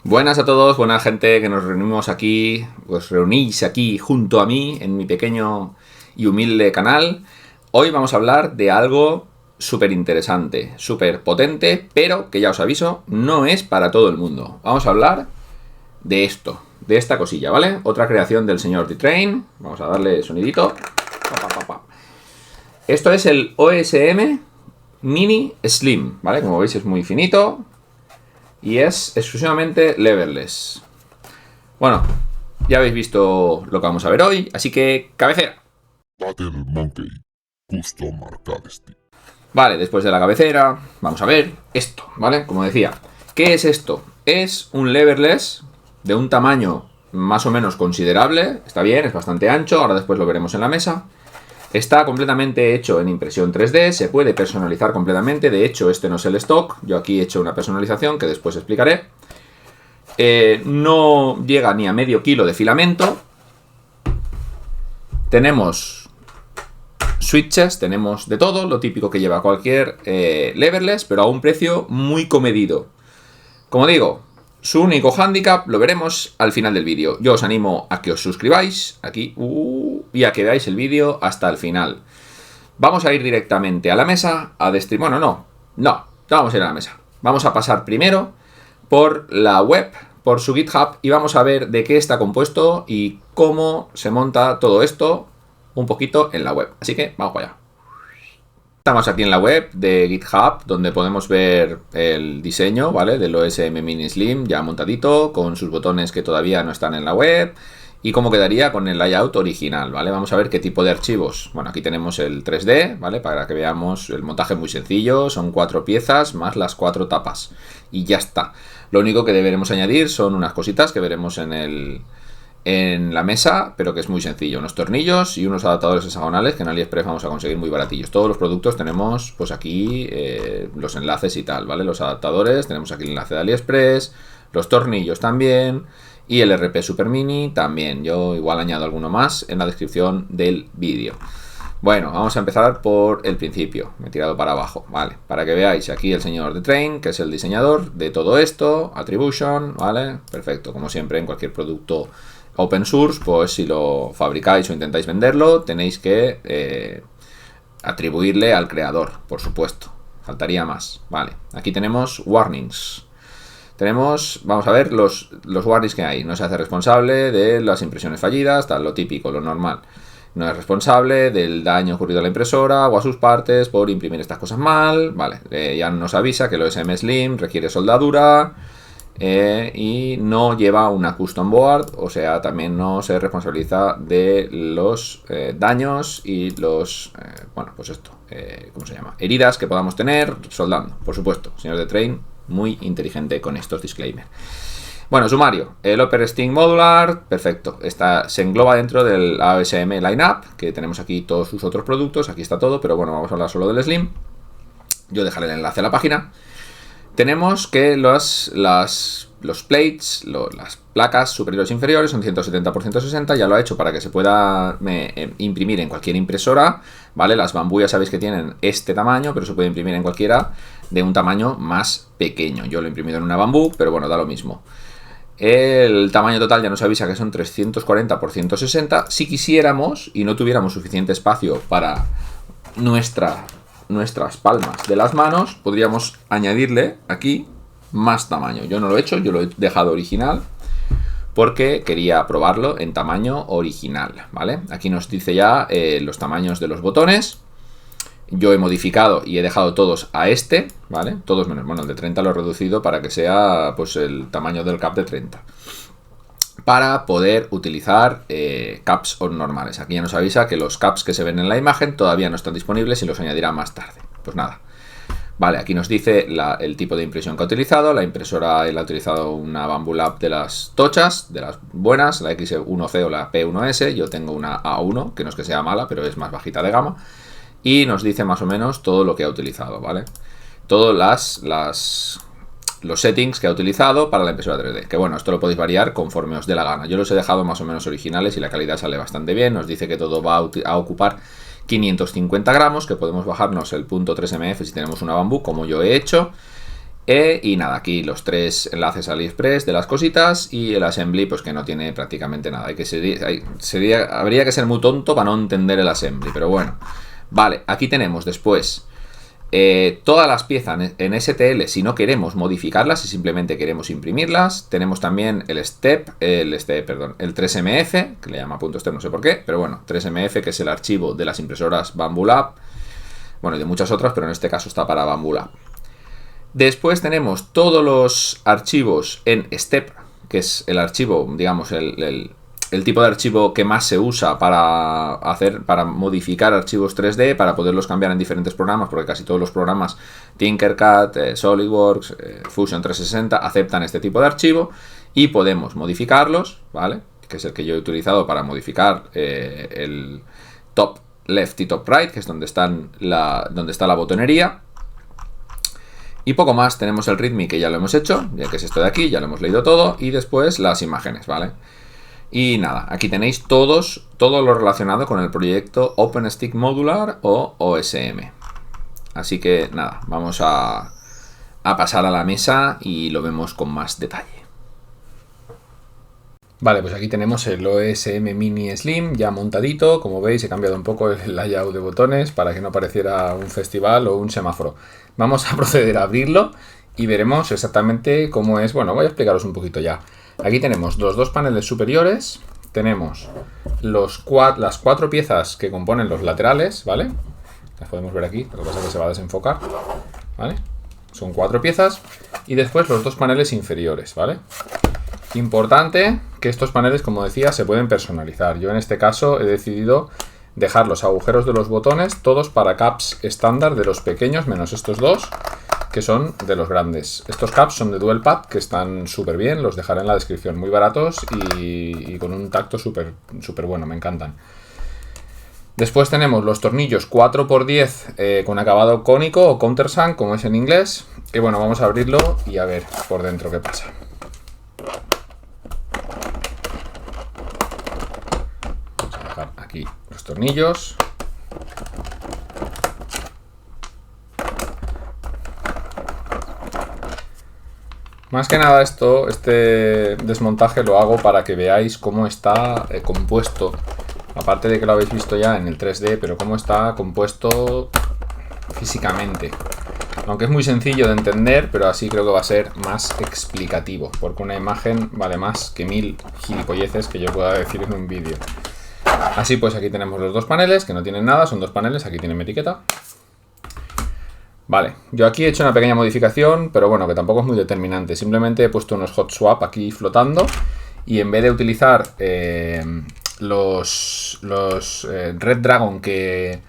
Buenas a todos, buena gente que nos reunimos aquí, os reunís aquí junto a mí en mi pequeño y humilde canal. Hoy vamos a hablar de algo súper interesante, súper potente, pero que ya os aviso, no es para todo el mundo. Vamos a hablar de esto, de esta cosilla, ¿vale? Otra creación del señor D-Train. Vamos a darle sonidito. Esto es el OSM Mini Slim, ¿vale? Como veis es muy finito. Y es exclusivamente leverless. Bueno, ya habéis visto lo que vamos a ver hoy, así que cabecera. Battle Monkey Custom Arcade Stick. Vale, después de la cabecera, vamos a ver esto, ¿vale? Como decía, ¿qué es esto? Es un leverless de un tamaño más o menos considerable. Está bien, es bastante ancho, ahora después lo veremos en la mesa. Está completamente hecho en impresión 3D, se puede personalizar completamente. De hecho, este no es el stock, yo aquí he hecho una personalización que después explicaré. No llega ni a medio kilo de filamento. Tenemos switches, tenemos de todo, lo típico que lleva cualquier leverless, pero a un precio muy comedido. Como digo, su único hándicap lo veremos al final del vídeo. Yo os animo a que os suscribáis aquí y a que veáis el vídeo hasta el final. Vamos a ir directamente a la mesa a destripar. Bueno, no vamos a ir a la mesa. Vamos a pasar primero por la web, por su GitHub, y vamos a ver de qué está compuesto y cómo se monta todo esto un poquito en la web. Así que vamos para allá. Estamos aquí en la web de GitHub, donde podemos ver el diseño, ¿vale? Del OSM Mini Slim ya montadito, con sus botones que todavía no están en la web, y cómo quedaría con el layout original, ¿vale? Vamos a ver qué tipo de archivos. Bueno, aquí tenemos el 3D, ¿vale? Para que veamos el montaje muy sencillo, son 4 piezas más las 4 tapas, y ya está. Lo único que deberemos añadir son unas cositas que veremos en la mesa, pero que es muy sencillo, unos tornillos y unos adaptadores hexagonales que en AliExpress vamos a conseguir muy baratillos. Todos los productos tenemos pues aquí los enlaces y tal, ¿vale? Los adaptadores, tenemos aquí el enlace de AliExpress, los tornillos también y el RP Super Mini también. Yo igual añado alguno más en la descripción del vídeo. Bueno, vamos a empezar por el principio. Me he tirado para abajo, vale, para que veáis aquí el señor D-Train, que es el diseñador de todo esto, Attribution, vale, perfecto, como siempre en cualquier producto open source, pues si lo fabricáis o intentáis venderlo, tenéis que atribuirle al creador, por supuesto. Faltaría más. Vale, aquí tenemos warnings. Tenemos, vamos a ver los warnings que hay. No se hace responsable de las impresiones fallidas, tal, lo típico, lo normal. No es responsable del daño ocurrido a la impresora o a sus partes por imprimir estas cosas mal. Vale, ya nos avisa que el OSM Slim requiere soldadura. Y no lleva una custom board, o sea, también no se responsabiliza de los daños y los, bueno, pues esto, ¿cómo se llama? Heridas que podamos tener soldando, por supuesto. Señor D-Train, muy inteligente con estos disclaimers. Bueno, sumario, el Upper Sting Modular, perfecto, se engloba dentro del ASM Lineup, que tenemos aquí todos sus otros productos, aquí está todo, pero bueno, vamos a hablar solo del Slim. Yo dejaré el enlace a la página. Tenemos que los plates, las placas superiores e inferiores son 170 por 160, ya lo ha hecho para que se pueda imprimir en cualquier impresora, ¿vale? Las Bamboo ya sabéis que tienen este tamaño, pero se puede imprimir en cualquiera de un tamaño más pequeño. Yo lo he imprimido en una Bamboo, pero bueno, da lo mismo. El tamaño total ya nos avisa que son 340 por 160. Si quisiéramos y no tuviéramos suficiente espacio para nuestras palmas de las manos, podríamos añadirle aquí más tamaño. Yo no lo he hecho, yo lo he dejado original porque quería probarlo en tamaño original, ¿vale? Aquí nos dice ya los tamaños de los botones. Yo he modificado y he dejado todos a este, ¿vale? Todos menos, bueno, el de 30 lo he reducido para que sea pues el tamaño del cap de 30. Para poder utilizar caps normales. Aquí ya nos avisa que los caps que se ven en la imagen todavía no están disponibles y los añadirá más tarde. Pues nada. Vale, aquí nos dice el tipo de impresión que ha utilizado. La impresora él ha utilizado una Bamboo Lab de las tochas, de las buenas, la X1C o la P1S. Yo tengo una A1, que no es que sea mala, pero es más bajita de gama. Y nos dice más o menos todo lo que ha utilizado, ¿vale? Todas los settings que ha utilizado para la impresora 3D. Que bueno, esto lo podéis variar conforme os dé la gana. Yo los he dejado más o menos originales y la calidad sale bastante bien. Nos dice que todo va a ocupar 550 gramos, que podemos bajarnos el .3 mf si tenemos una Bamboo, como yo he hecho. Y nada, aquí los 3 enlaces a AliExpress de las cositas y el assembly pues que no tiene prácticamente nada. Habría que ser muy tonto para no entender el assembly, pero bueno. Vale, aquí tenemos después todas las piezas en STL si no queremos modificarlas, si simplemente queremos imprimirlas. Tenemos también el 3MF, que le llama .step, no sé por qué, pero bueno, 3MF, que es el archivo de las impresoras Bambu Lab. Bueno, y de muchas otras, pero en este caso está para Bambu Lab. Después tenemos todos los archivos en STEP, que es el archivo, digamos, el tipo de archivo que más se usa para modificar archivos 3D, para poderlos cambiar en diferentes programas, porque casi todos los programas Tinkercad, SolidWorks, Fusion 360 aceptan este tipo de archivo y podemos modificarlos, ¿vale? Que es el que yo he utilizado para modificar el top left y top right, que es donde está la botonería. Y poco más, tenemos el README, que ya lo hemos hecho, ya que es esto de aquí, ya lo hemos leído todo, y después las imágenes, ¿vale? Y nada, aquí tenéis todo lo relacionado con el proyecto OpenStick Modular o OSM. Así que nada, vamos a pasar a la mesa y lo vemos con más detalle. Vale, pues aquí tenemos el OSM Mini Slim ya montadito. Como veis, he cambiado un poco el layout de botones para que no pareciera un festival o un semáforo. Vamos a proceder a abrirlo y veremos exactamente cómo es. Bueno, voy a explicaros un poquito ya. Aquí tenemos los 2 paneles superiores, tenemos las 4 piezas que componen los laterales, ¿vale? Las podemos ver aquí, lo que pasa es que se va a desenfocar, ¿vale? Son 4 piezas y después los 2 paneles inferiores, ¿vale? Importante que estos paneles, como decía, se pueden personalizar. Yo en este caso he decidido dejar los agujeros de los botones todos para caps estándar de los pequeños, menos estos 2, que son de los grandes. Estos caps son de Dual Pad, que están súper bien, los dejaré en la descripción, muy baratos y con un tacto súper bueno, me encantan. Después tenemos los tornillos 4×10 con acabado cónico o countersunk, como es en inglés. Y bueno, vamos a abrirlo y a ver por dentro qué pasa. Aquí los tornillos. Más que nada este desmontaje lo hago para que veáis cómo está compuesto. Aparte de que lo habéis visto ya en el 3D, pero cómo está compuesto físicamente. Aunque es muy sencillo de entender, pero así creo que va a ser más explicativo. Porque una imagen vale más que 1000 gilipolleces que yo pueda decir en un vídeo. Así pues, aquí tenemos los 2 paneles, que no tienen nada, son 2 paneles, aquí tienen mi etiqueta. Vale, yo aquí he hecho una pequeña modificación, pero bueno, que tampoco es muy determinante. Simplemente he puesto unos hot swap aquí flotando y en vez de utilizar los Red Dragon que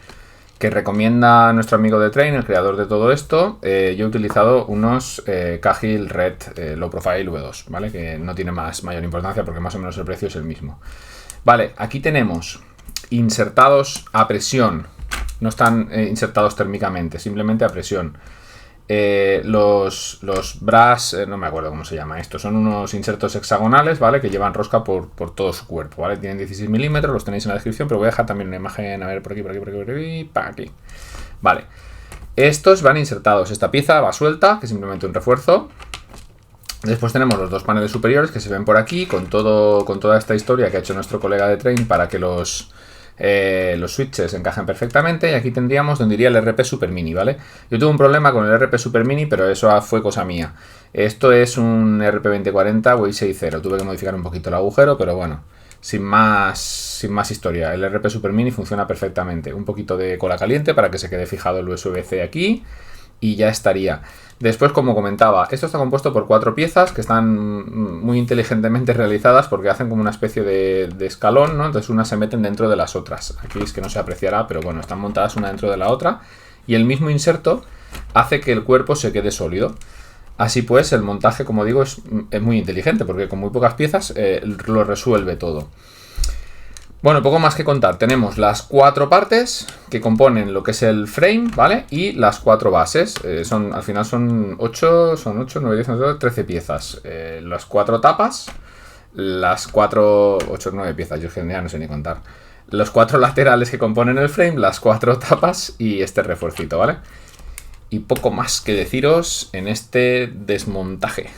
recomienda nuestro amigo de Train, el creador de todo esto, yo he utilizado unos Cahill Red Low Profile V2, ¿vale? Que no tiene mayor importancia porque más o menos el precio es el mismo. Vale, aquí tenemos insertados a presión, no están insertados térmicamente, simplemente a presión. Los brass, no me acuerdo cómo se llama esto, son unos insertos hexagonales, ¿vale? Que llevan rosca por todo su cuerpo, ¿vale? Tienen 16 milímetros, los tenéis en la descripción, pero voy a dejar también una imagen, a ver, por aquí. Vale, estos van insertados, esta pieza va suelta, que es simplemente un refuerzo. Después tenemos los 2 paneles superiores que se ven por aquí, con toda esta historia que ha hecho nuestro colega de Train para que los switches encajen perfectamente. Y aquí tendríamos donde iría el RP Super Mini, ¿vale? Yo tuve un problema con el RP Super Mini, pero eso fue cosa mía. Esto es un RP 2040 Way 6.0. Tuve que modificar un poquito el agujero, pero bueno, sin más historia. El RP Super Mini funciona perfectamente. Un poquito de cola caliente para que se quede fijado el USB-C aquí y ya estaría. Después, como comentaba, esto está compuesto por 4 piezas que están muy inteligentemente realizadas porque hacen como una especie de escalón, ¿no? Entonces unas se meten dentro de las otras. Aquí es que no se apreciará, pero bueno, están montadas una dentro de la otra y el mismo inserto hace que el cuerpo se quede sólido. Así pues, el montaje, como digo, es muy inteligente porque con muy pocas piezas lo resuelve todo. Bueno, poco más que contar. Tenemos las 4 partes que componen lo que es el frame, ¿vale? Y las 4 bases. Al final son 8, 9, 10, 11, 13 piezas. Las 4 tapas, las 4, 8, 9 piezas, yo ya no sé ni contar. Los 4 laterales que componen el frame, las 4 tapas y este refuercito, ¿vale? Y poco más que deciros en este desmontaje.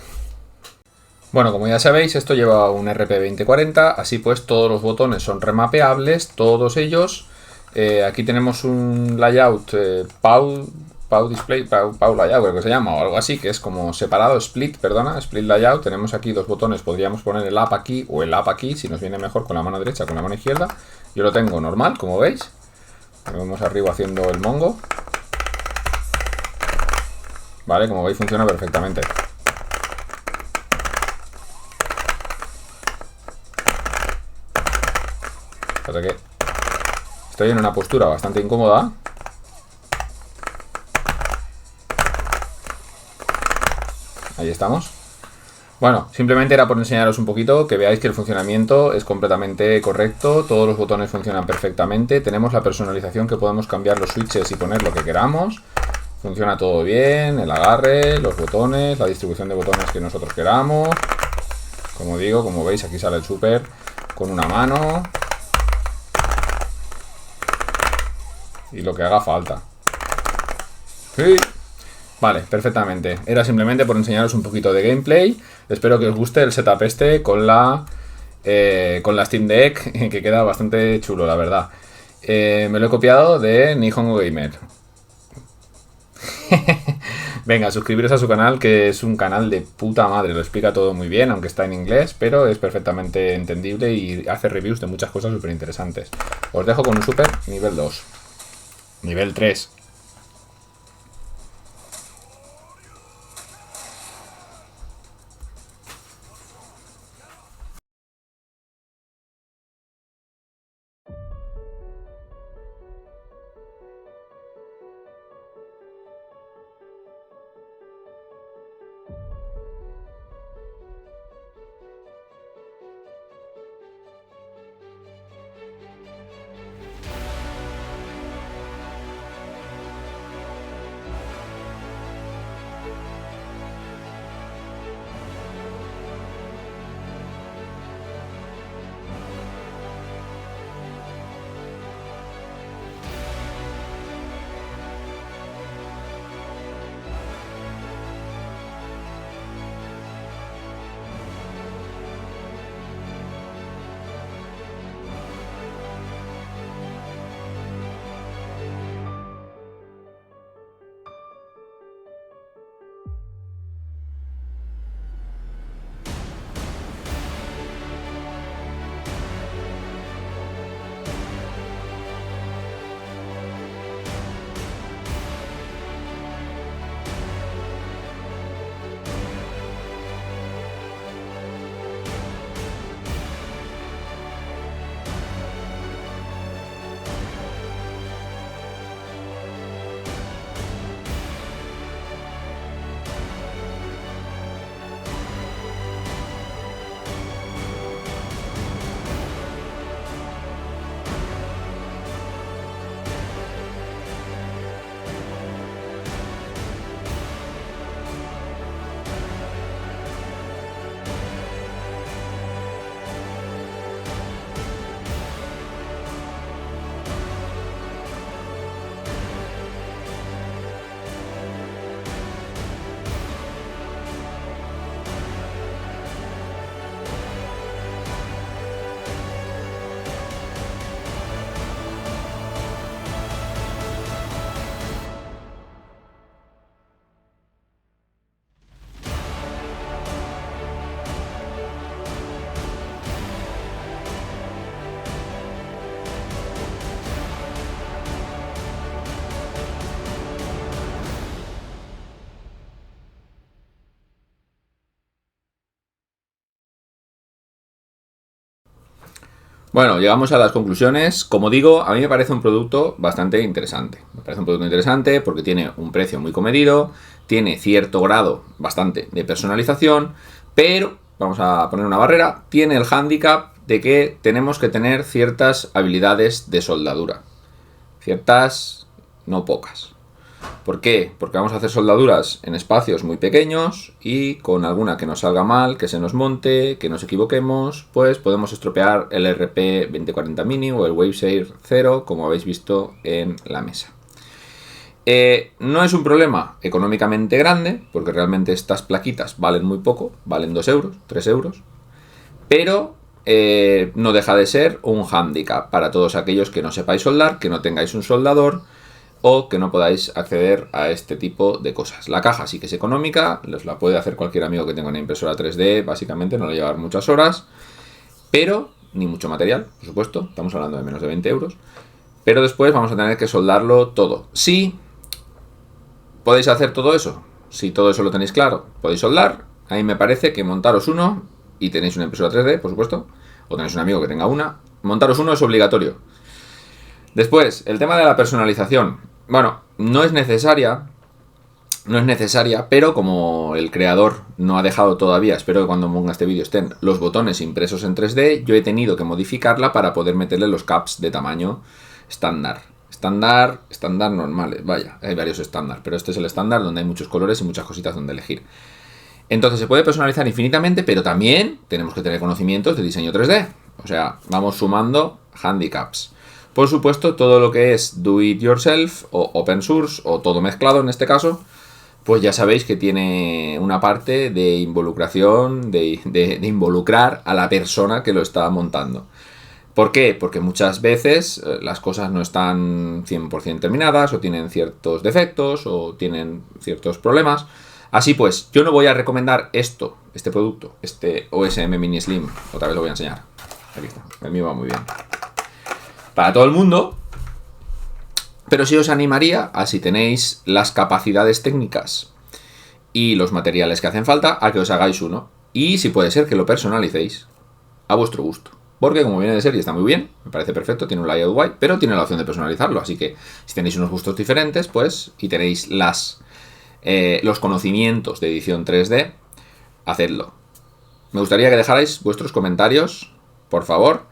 Bueno, como ya sabéis, esto lleva un RP2040, así pues todos los botones son remapeables, todos ellos. Aquí tenemos un layout Pau Display, Pau Layout creo que se llama, o algo así, que es como separado, split layout. Tenemos aquí dos botones, podríamos poner el up aquí o el up aquí, si nos viene mejor con la mano derecha o con la mano izquierda. Yo lo tengo normal, como veis. Lo vemos arriba haciendo el mongo. Vale, como veis funciona perfectamente. Pasa que estoy en una postura bastante incómoda. Ahí estamos. Bueno, simplemente era por enseñaros un poquito, que veáis que el funcionamiento es completamente correcto, todos los botones funcionan perfectamente, tenemos la personalización que podemos cambiar los switches y poner lo que queramos, funciona todo bien, el agarre, los botones, la distribución de botones que nosotros queramos. Como digo, como veis aquí sale el super con una mano y lo que haga falta. Sí. Vale, perfectamente. Era simplemente por enseñaros un poquito de gameplay. Espero que os guste el setup este con la Steam Deck, que queda bastante chulo, la verdad. Me lo he copiado de Nihongo Gamer. Venga, suscribiros a su canal, que es un canal de puta madre. Lo explica todo muy bien, aunque está en inglés, pero es perfectamente entendible y hace reviews de muchas cosas súper interesantes. Os dejo con un super nivel 2. Nivel 3. Bueno, llegamos a las conclusiones. Como digo, a mí me parece un producto bastante interesante. Me parece un producto interesante porque tiene un precio muy comedido, tiene cierto grado bastante de personalización, pero, vamos a poner una barrera, tiene el hándicap de que tenemos que tener ciertas habilidades de soldadura. Ciertas, no pocas. ¿Por qué? Porque vamos a hacer soldaduras en espacios muy pequeños y con alguna que nos salga mal, que se nos monte, que nos equivoquemos, pues podemos estropear el RP2040 Mini o el Waveshare 0, como habéis visto en la mesa. No es un problema económicamente grande, porque realmente estas plaquitas valen muy poco, valen 2 euros, 3 euros, pero no deja de ser un hándicap para todos aquellos que no sepáis soldar, que no tengáis un soldador o que no podáis acceder a este tipo de cosas. La caja sí que es económica, os la puede hacer cualquier amigo que tenga una impresora 3D, básicamente no le lleva muchas horas, pero ni mucho material, por supuesto, estamos hablando de menos de 20 euros, pero después vamos a tener que soldarlo todo. Sí, podéis hacer todo eso, si todo eso lo tenéis claro, podéis soldar. A mí me parece que montaros uno, y tenéis una impresora 3D, por supuesto, o tenéis un amigo que tenga una, montaros uno es obligatorio. Después, el tema de la personalización. Bueno, no es necesaria, pero como el creador no ha dejado todavía, espero que cuando ponga este vídeo estén los botones impresos en 3D, yo he tenido que modificarla para poder meterle los caps de tamaño estándar. Estándar normales, vaya, hay varios estándar, pero este es el estándar donde hay muchos colores y muchas cositas donde elegir. Entonces se puede personalizar infinitamente, pero también tenemos que tener conocimientos de diseño 3D. O sea, vamos sumando handicaps. Por supuesto, todo lo que es do it yourself o open source o todo mezclado en este caso, pues ya sabéis que tiene una parte de involucración, de involucrar a la persona que lo está montando. ¿Por qué? Porque muchas veces las cosas no están 100% terminadas o tienen ciertos defectos o tienen ciertos problemas. Así pues, yo no voy a recomendar este producto, este OSM Mini Slim. Otra vez lo voy a enseñar. Aquí está, el mío va muy bien. Para todo el mundo, pero sí os animaría a, si tenéis las capacidades técnicas y los materiales que hacen falta, a que os hagáis uno. Y si puede ser que lo personalicéis a vuestro gusto. Porque como viene de serie está muy bien, me parece perfecto, tiene un layout guay, pero tiene la opción de personalizarlo. Así que si tenéis unos gustos diferentes, pues, y tenéis los conocimientos de edición 3D, hacedlo. Me gustaría que dejarais vuestros comentarios, por favor,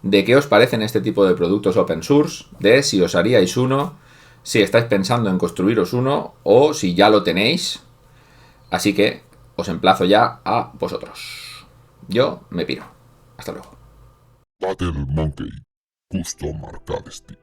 de qué os parecen este tipo de productos open source, de si os haríais uno, si estáis pensando en construiros uno o si ya lo tenéis. Así que os emplazo ya a vosotros. Yo me piro. Hasta luego. Battle Monkey Custom Arcade Stick.